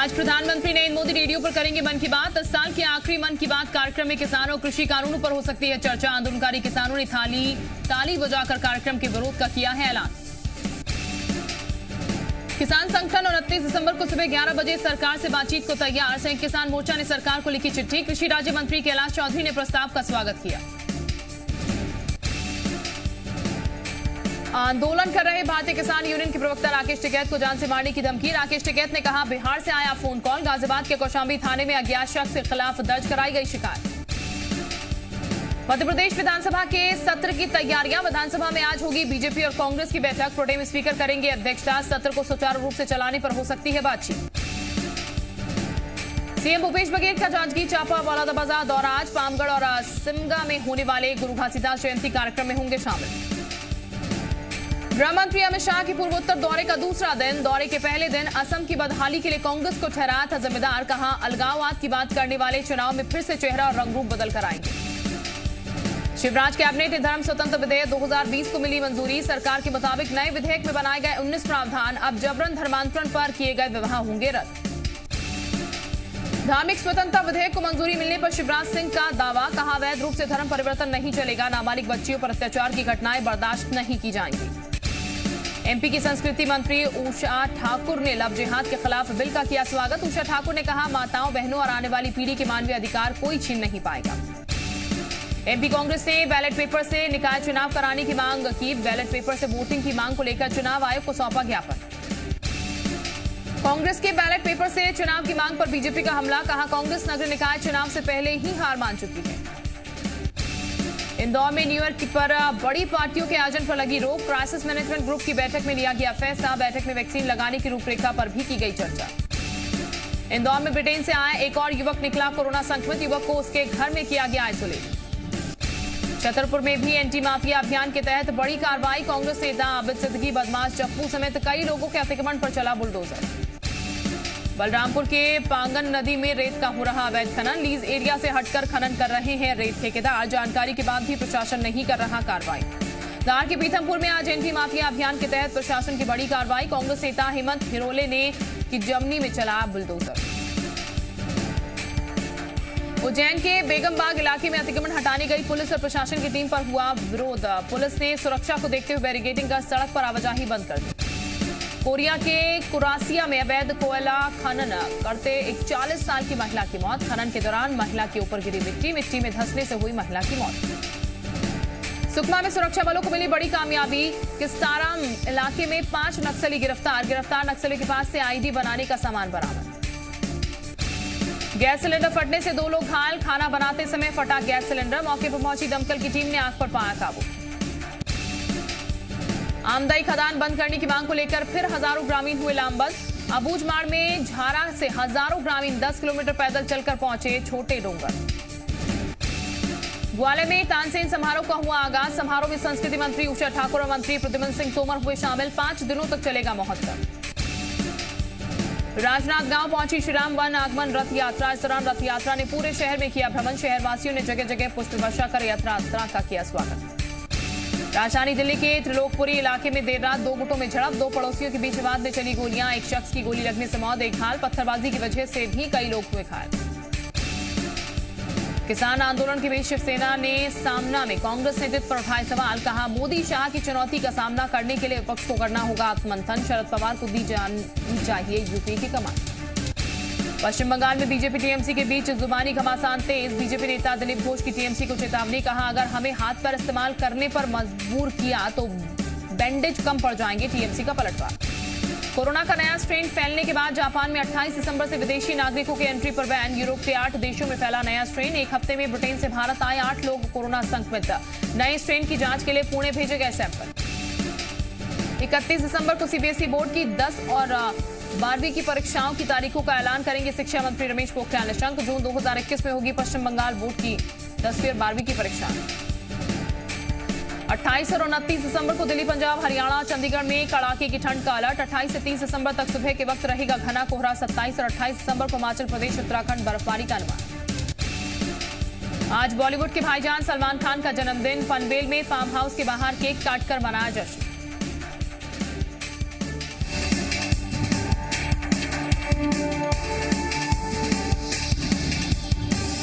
आज प्रधानमंत्री नरेंद्र मोदी रेडियो पर करेंगे मन की बात। 10 साल के आखिरी मन की बात कार्यक्रम में किसानों और कृषि कानूनों पर हो सकती है चर्चा। आंदोलनकारी किसानों ने ताली बजाकर कार्यक्रम के विरोध का किया है ऐलान। किसान संगठन 29 दिसंबर को सुबह 11 बजे सरकार से बातचीत को तैयार। संयुक्त किसान मोर्चा ने सरकार को लिखी चिट्ठी। कृषि राज्य मंत्री कैलाश चौधरी ने प्रस्ताव का स्वागत किया। आंदोलन कर रहे भारतीय किसान यूनियन के प्रवक्ता राकेश टिकैत को जान से मारने की धमकी। राकेश टिकैत ने कहा, बिहार से आया फोन कॉल। गाजियाबाद के कौशाम्बी थाने में अज्ञात शख्स के खिलाफ दर्ज कराई गई शिकायत। मध्य प्रदेश विधानसभा के सत्र की तैयारियां। विधानसभा में आज होगी बीजेपी और कांग्रेस की बैठक। प्रोटेम स्पीकर करेंगे अध्यक्षता। सत्र को सुचारू रूप से चलाने पर हो सकती है बातचीत। सीएम भूपेश बघेल का जांजगीर चांपा बलौदाबाजार दौरा। आज पामगढ़ और सिमगा में होने वाले गुरु घासीदास जयंती कार्यक्रम में होंगे शामिल। गृह मंत्री अमित शाह की पूर्वोत्तर दौरे का दूसरा दिन। दौरे के पहले दिन असम की बदहाली के लिए कांग्रेस को ठहराया था जिम्मेदार। कहा, अलगाववाद की बात करने वाले चुनाव में फिर से चेहरा और रंग रूप बदल कर आएंगे। शिवराज कैबिनेट ने धर्म स्वतंत्र विधेयक 2020 को मिली मंजूरी। सरकार के मुताबिक नए विधेयक में बनाए गए 19 प्रावधान अब जबरन धर्मांतरण पर किए गए विवाह होंगे रद्द। धार्मिक स्वतंत्रता विधेयक को मंजूरी मिलने पर शिवराज सिंह का दावा। कहा, अवैध रूप से धर्म परिवर्तन नहीं चलेगा। नाबालिग बच्चियों पर अत्याचार की घटनाएं बर्दाश्त नहीं की जाएंगी। एमपी की संस्कृति मंत्री उषा ठाकुर ने लव जिहाद के खिलाफ बिल का किया स्वागत। उषा ठाकुर ने कहा, माताओं बहनों और आने वाली पीढ़ी के मानवीय अधिकार कोई छीन नहीं पाएगा। एमपी कांग्रेस ने बैलेट पेपर से निकाय चुनाव कराने की मांग की। बैलेट पेपर से वोटिंग की मांग को लेकर चुनाव आयोग को सौंपा ज्ञापन। कांग्रेस के बैलेट पेपर से चुनाव की मांग पर बीजेपी का हमला। कहा, कांग्रेस नगर निकाय चुनाव से पहले ही हार मान चुकी है। इंदौर में न्यू ईयर पर बड़ी पार्टियों के आयोजन पर लगी रोक। क्राइसिस मैनेजमेंट ग्रुप की बैठक में लिया गया फैसला। बैठक में वैक्सीन लगाने की रूपरेखा पर भी की गई चर्चा। इंदौर में ब्रिटेन से आया एक और युवक निकला कोरोना संक्रमित। युवक को उसके घर में किया गया आइसोलेट। छतरपुर में भी एंटी माफिया अभियान के तहत बड़ी कार्रवाई। कांग्रेस नेता आबिद सिद्दीकी, बदमाश चप्पू समेत कई लोगों के अतिक्रमण पर चला बुलडोजर। बलरामपुर के पांगन नदी में रेत का हो रहा अवैध खनन। लीज एरिया से हटकर खनन कर रहे हैं रेत ठेकेदार। जानकारी के बाद भी प्रशासन नहीं कर रहा कार्रवाई। धार के पीथमपुर में आज एंटी माफिया अभियान के तहत प्रशासन की बड़ी कार्रवाई। कांग्रेस नेता हेमंत हिरोले ने की जमनी में चलाया बुलडोजर। उज्जैन के बेगमबाग इलाके में अतिक्रमण हटाने गई पुलिस और प्रशासन की टीम पर हुआ विरोध। पुलिस ने सुरक्षा को देखते हुए बैरिकेडिंग कर सड़क पर आवाजाही बंद कर दी। कोरिया के कुरासिया में अवैध कोयला खनन करते एक 40 साल की महिला की मौत। खनन के दौरान महिला के ऊपर गिरी मिट्टी में धंसने से हुई महिला की मौत। सुकमा में सुरक्षा बलों को मिली बड़ी कामयाबी। किस्ताराम इलाके में 5 नक्सली गिरफ्तार नक्सली के पास से आईडी बनाने का सामान बरामद। गैस सिलेंडर फटने से 2 लोग घायल। खाना बनाते समय फटा गैस सिलेंडर। मौके पर पहुंची दमकल की टीम ने आग पर पाया काबू। आमदाई खदान बंद करने की मांग को लेकर फिर हजारों ग्रामीण हुए लामबंद। अबूझमाड़ में झारा से हजारों ग्रामीण 10 किलोमीटर पैदल चलकर पहुंचे छोटे डोंगर। ग्वालियर में तानसेन समारोह का हुआ आगाज। समारोह में संस्कृति मंत्री उषा ठाकुर और मंत्री प्रद्युम्न सिंह तोमर हुए शामिल। 5 दिनों तक चलेगा महोत्सव। राजनांदगांव पहुंची श्रीराम वन आगमन रथ यात्रा। इस दौरान रथ यात्रा ने पूरे शहर में किया भ्रमण। शहरवासियों ने जगह जगह पुष्प वर्षा कर यात्रा का किया स्वागत। राजधानी दिल्ली के त्रिलोकपुरी इलाके में देर रात 2 गुटों में झड़प। 2 पड़ोसियों के बीच विवाद में चली गोलियां। एक शख्स की गोली लगने से मौत, एक घायल। पत्थरबाजी की वजह से भी कई लोग हुए घायल। किसान आंदोलन के बीच शिवसेना ने सामना में कांग्रेस नेतृत्व पर उठाए सवाल। कहा, मोदी शाह की चुनौती का सामना करने के लिए विपक्ष को करना होगा आत्ममंथन। शरद पवार को दी जानी चाहिए यूपी की कमान। पश्चिम बंगाल में बीजेपी टीएमसी के बीच जुबानी घमासान तेज। बीजेपी नेता दिलीप घोष की टीएमसी को चेतावनी। कहा, अगर हमें हाथ पर इस्तेमाल करने पर मजबूर किया तो बैंडेज कम पड़ जाएंगे। टीएमसी का पलटवार। कोरोना का नया स्ट्रेन फैलने के बाद जापान में 28 दिसंबर से विदेशी नागरिकों के एंट्री पर बैन। यूरोप के 8 देशों में फैला नया स्ट्रेन। एक हफ्ते में ब्रिटेन से भारत आए 8 लोग कोरोना संक्रमित। नए स्ट्रेन की जांच के लिए पुणे भेजे गए सैंपल। 31 दिसंबर को सीबीएसई बोर्ड की 10 और 12वीं की परीक्षाओं की तारीखों का ऐलान करेंगे शिक्षा मंत्री रमेश पोखरियाल निशंक। जून 2021 में होगी पश्चिम बंगाल बोर्ड की 10वीं और 12वीं की परीक्षा। 28 और 29 दिसंबर को दिल्ली, पंजाब, हरियाणा, चंडीगढ़ में कड़ाके की ठंड का अलर्ट। 28 से 30 दिसंबर तक सुबह के वक्त रहेगा घना कोहरा। 27 और 28 दिसंबर को हिमाचल प्रदेश, उत्तराखंड बर्फबारी का अनुमान। आज बॉलीवुड के भाईजान सलमान खान का जन्मदिन। पनवेल में फार्म हाउस के बाहर केक काटकर मनाया जश्न।